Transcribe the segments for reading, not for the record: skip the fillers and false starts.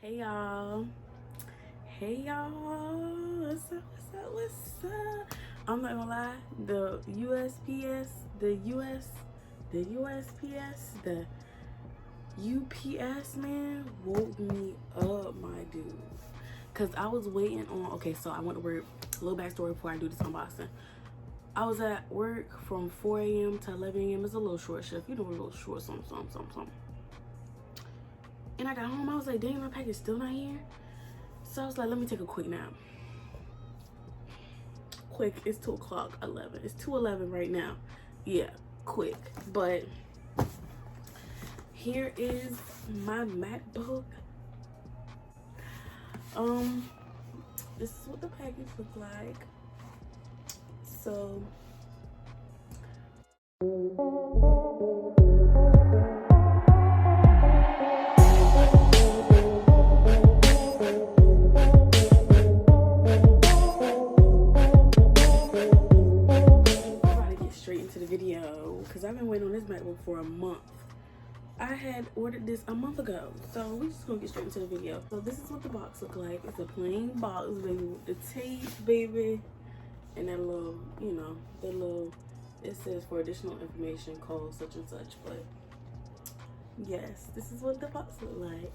Hey y'all. Hey y'all. What's up? What's up? What's up? I'm not gonna lie, the USPS, the UPS man woke me up, my dude. Cause I was waiting on, okay, so I went to work, a little backstory before I do this unboxing. I was at work from 4 a.m. to 11 a.m. It's a little short shift, a little short, something. And I got home, I was like, dang, my package still not here. So I was like, let me take a quick nap. Quick, it's 2 o'clock, 11. It's 2:11 right now. Yeah, quick. But here is my MacBook. This is what the package look like. So into the video because I've been waiting on this MacBook for a month. I had ordered this a month ago, so we're just gonna get straight into the video. So this is what the box look like. It's a plain box, baby, with the tape, baby, and that little, it says for additional information, call such and such. But yes, this is what the box look like.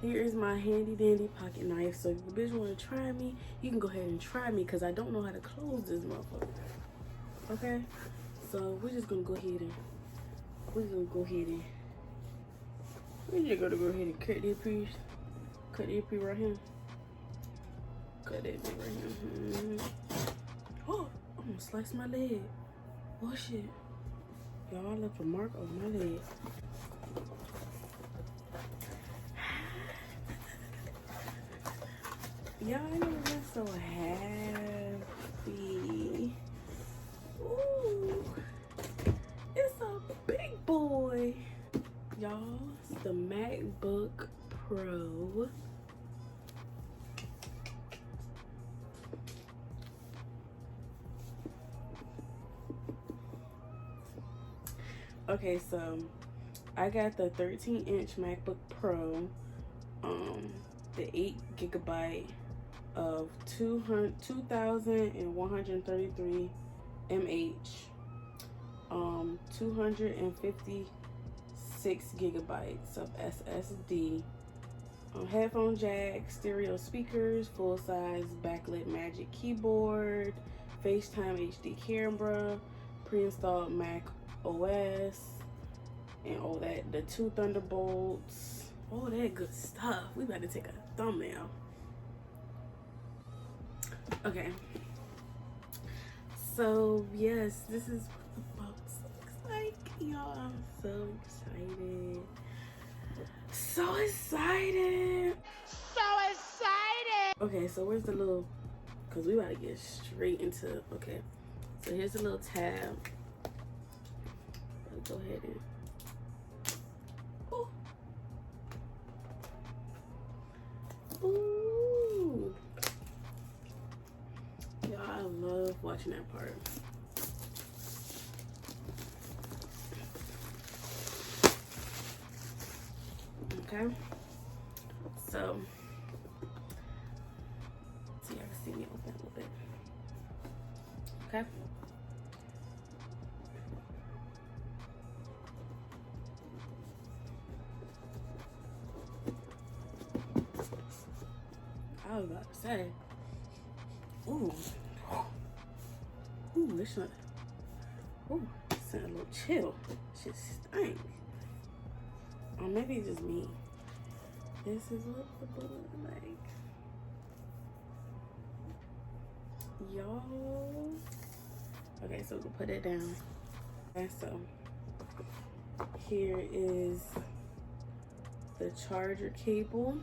Here is my handy dandy pocket knife. So if the bitch want to try me, you can go ahead and try me because I don't know how to close this motherfucker. Okay? So we're just gonna go ahead and cut that piece. Cut that piece right here. Cut that bit right here. Oh, I'm gonna slice my leg. Oh shit. Y'all, I left a mark on my leg. Y'all, I never been so happy. Ooh, it's a big boy. Y'all, it's the MacBook Pro. Okay, so I got the 13-inch MacBook Pro, the 8GB of 2,133 mAh, 256 gigabytes of SSD, headphone jack, stereo speakers, full size backlit Magic keyboard, FaceTime HD camera, pre-installed Mac OS, and all that, the 2 Thunderbolts, all that good stuff. We about to take a thumbnail. Okay, so yes, this is what the box looks like, y'all. I'm so excited. Okay, so where's the little, because we about to get straight into, okay, so here's the little tab. Let's go ahead and, ooh, y'all, I love watching that part. Okay, so see, y'all can see me open a little bit. Okay. I was about to say, ooh, this one, it's a little chill. Shit stink. Or maybe it's just me. This is what the book looks like, y'all. Okay, so we'll put it down. Okay, so here is the charger cable.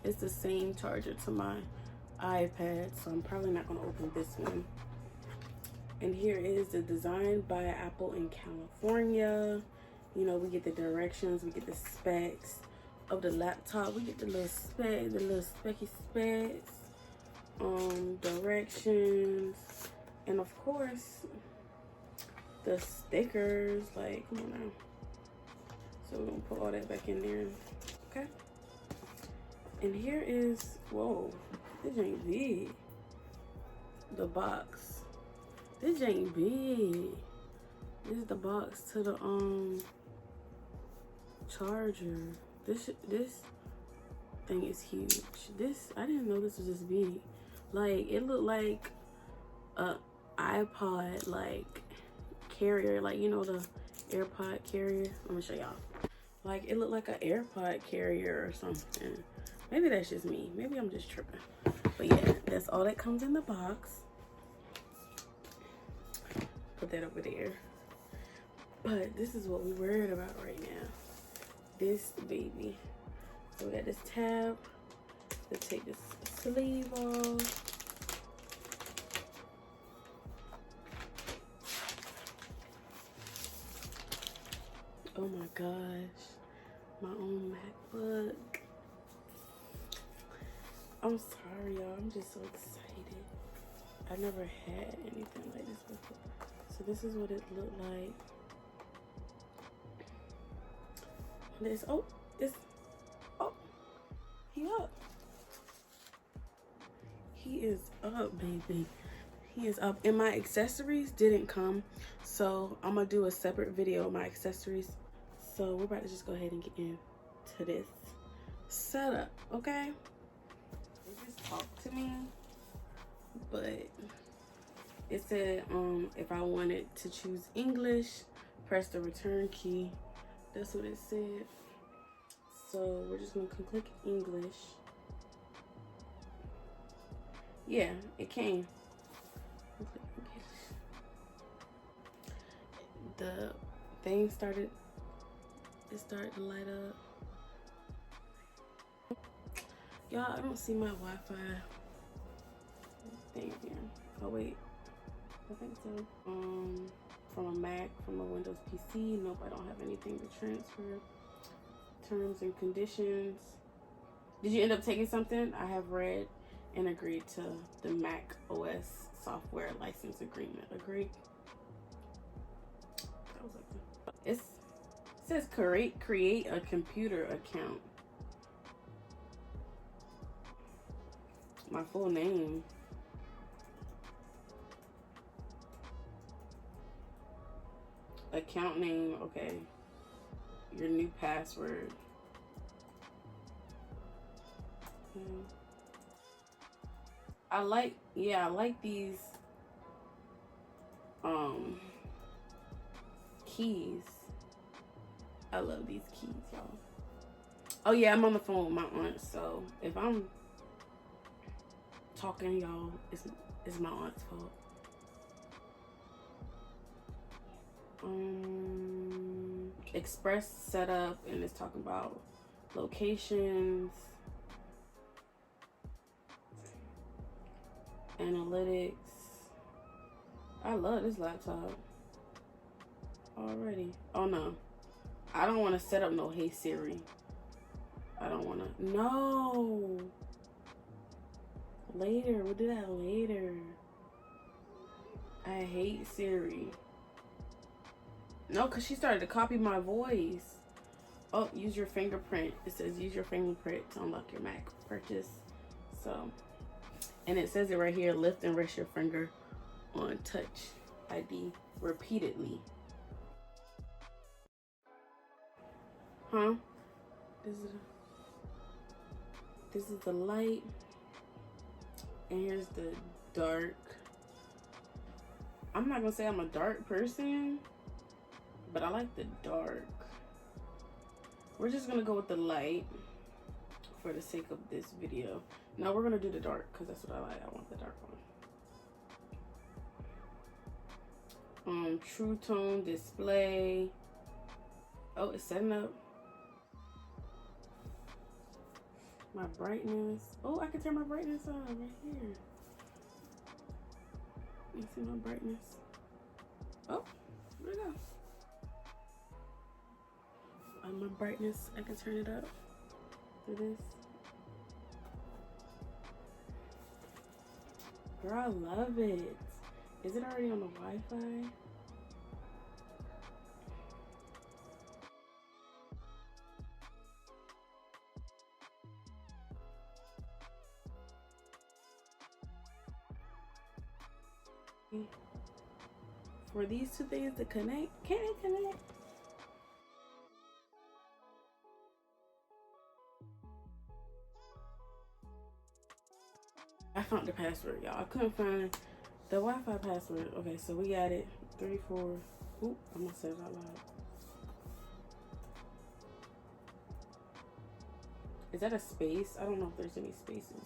It's the same charger to my iPad, so I'm probably not gonna open this one. And here is the design by Apple in California. We get the directions, we get the specs of the laptop, we get the little specky specs, directions, and of course the stickers. Like, come on now. So we're gonna put all that back in there. Okay. And here is, whoa, this ain't big. The box. This ain't big. This is the box to the charger. This thing is huge. This, I didn't know this was this big. Like, it looked like a iPod like carrier, like, you know, the AirPod carrier. I'm gonna show y'all. Like, it looked like an AirPod carrier or something. Maybe that's just me. Maybe I'm just tripping. But yeah, that's all that comes in the box. Put that over there. But this is what we're worried about right now. This baby. So we got this tab. Let's take this sleeve off. Oh my gosh. My own MacBook. I'm sorry, y'all. I'm just so excited. I never had anything like this before. So this is what it looked like. This, oh, he up. He is up, baby. He is up. And my accessories didn't come. So I'm gonna do a separate video of my accessories. So we're about to just go ahead and get into this setup, okay? They just talked to me, but it said if I wanted to choose English, press the return key. That's what it said. So we're just gonna click English. Yeah, it came. The thing started. It started to light up. Y'all, I don't see my Wi-Fi thing here. Oh wait, I think so. From a Mac, from a Windows PC. Nope, I don't have anything to transfer. Terms and conditions. Did you end up taking something? I have read and agreed to the Mac OS software license agreement. Agreed. That was like it says create a computer account. My full name. Account name, okay. Your new password. I like these keys. I love these keys, y'all. Oh yeah, I'm on the phone with my aunt, so if I'm talking, y'all, it's my aunt's fault. Express setup, and it's talking about locations, analytics. I love this laptop already. Oh no, I don't want to set up no Hey Siri. I don't want to. No, later. We'll do that later. I hate Siri. No, because she started to copy my voice. Oh, use your fingerprint. It says use your fingerprint to unlock your Mac purchase. So, and it says it right here, lift and rest your finger on Touch ID repeatedly. Huh? This is the light. And here's the dark. I'm not gonna say I'm a dark person, but I like the dark. We're just gonna go with the light for the sake of this video. No, we're gonna do the dark because that's what I like. I want the dark one. True tone display. Oh, it's setting up. My brightness. Oh, I can turn my brightness on right here. You see my brightness? Oh, there we go. On my brightness, I can turn it up for this. Girl, I love it. Is it already on the Wi-Fi? For these two things to connect, can it connect? I found the password, y'all. I couldn't find the Wi-Fi password. Okay, so we got it. 3, 4. Oop, I'm gonna say it out loud. Is that a space? I don't know if there's any spaces.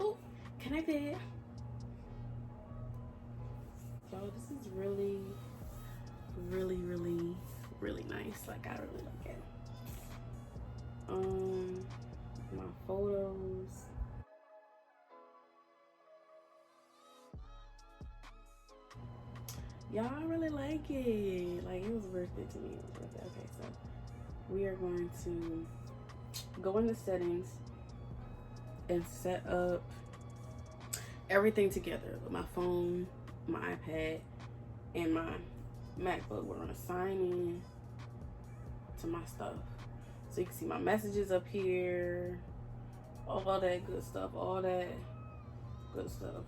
Oh, connected. Y'all, this is really, really, really, really nice. Like, I really like it. My photos. Y'all, I really like it. Like, it was worth it to me. It was worth it. Okay, so we are going to go into settings and set up everything together with my phone, my iPad, and my MacBook. We're gonna sign in to my stuff. So you can see my messages up here, all that good stuff, all that good stuff.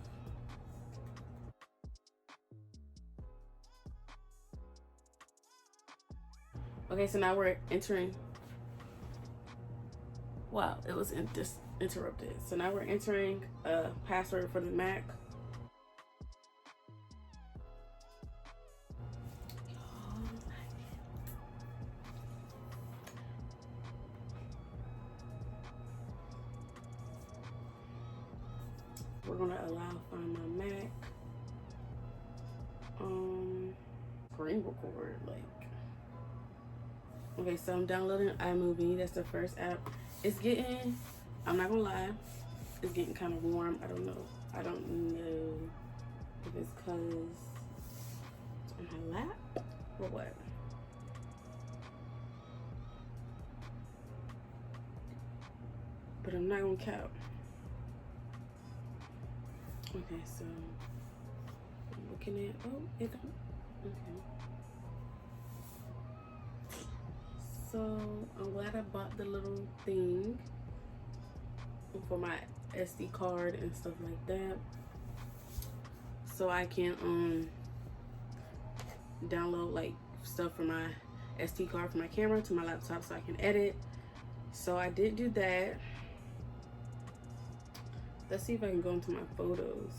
Okay, so now we're entering. Wow, it was interrupted. So now we're entering a password for the Mac. We're gonna allow Find My Mac. Screen record, like. Okay, so I'm downloading iMovie. That's the first app. It's getting, I'm not gonna lie, it's getting kind of warm. I don't know if it's cause it's on my lap or what. But I'm not gonna cap. Okay, so I'm looking at, oh, it don't, okay. So I'm glad I bought the little thing for my SD card and stuff like that, so I can download like stuff from my SD card for my camera to my laptop so I can edit. So I did do that. Let's see if I can go into my photos.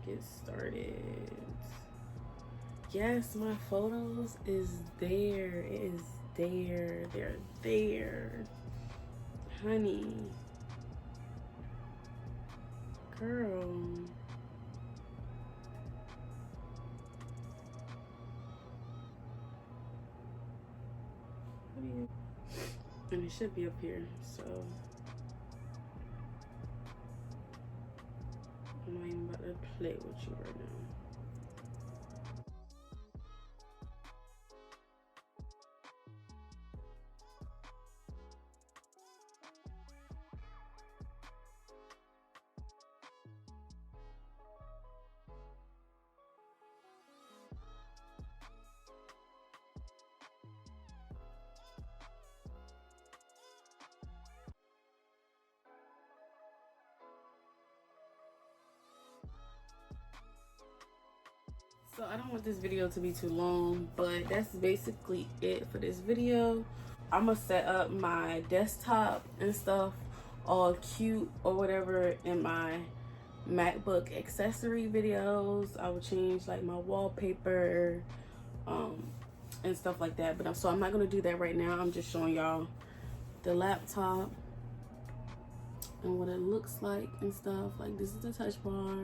Get started. Yes, my photos is there. It is there. They're there. Honey. Girl. And it should be up here, so I'm not even about to play with you right now. So I don't want this video to be too long, but that's basically it for this video. I'm gonna set up my desktop and stuff all cute or whatever in my MacBook accessory videos. I will change like my wallpaper and stuff like that, but I'm not gonna do that right now. I'm just showing y'all the laptop and what it looks like and stuff. Like, this is the touch bar,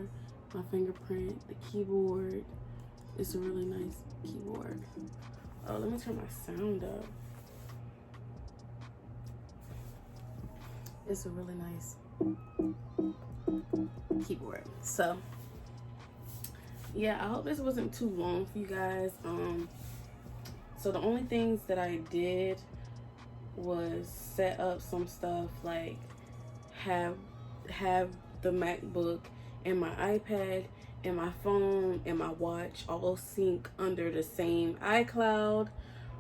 my fingerprint, the keyboard. It's a really nice keyboard. Oh, let me turn my sound up. It's a really nice keyboard. So yeah, I hope this wasn't too long for you guys. So the only things that I did was set up some stuff, like have the MacBook and my iPad and my phone and my watch all sync under the same iCloud.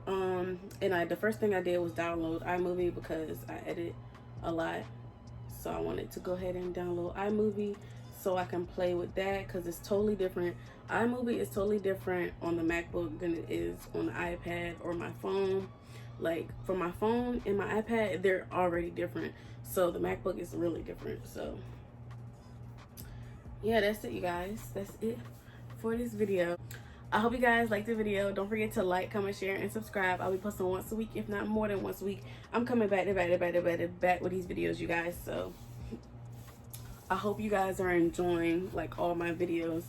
And the first thing I did was download iMovie because I edit a lot, so I wanted to go ahead and download iMovie so I can play with that, because it's totally different. iMovie is totally different on the MacBook than it is on the iPad or my phone. Like for my phone and my iPad, they're already different, so the MacBook is really different. So yeah, that's it, you guys. That's it for this video. I hope you guys liked the video. Don't forget to like, comment, share, and subscribe. I'll be posting once a week, if not more than once a week. I'm coming back with these videos, you guys. So I hope you guys are enjoying like all my videos.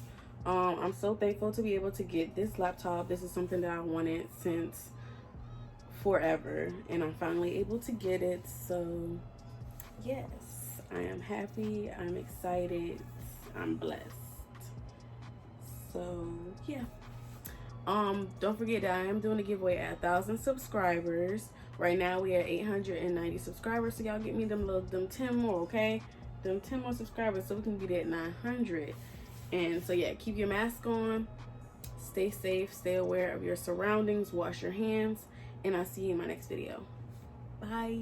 I'm so thankful to be able to get this laptop. This is something that I wanted since forever, and I'm finally able to get it. So yes, I am happy, I'm excited, I'm blessed. So yeah, don't forget that I am doing a giveaway at 1,000 subscribers. Right now we are 890 subscribers, so y'all get me them 10 more, okay? Them 10 more subscribers so we can be at 900. And so yeah, keep your mask on, stay safe, stay aware of your surroundings, wash your hands, and I'll see you in my next video. Bye.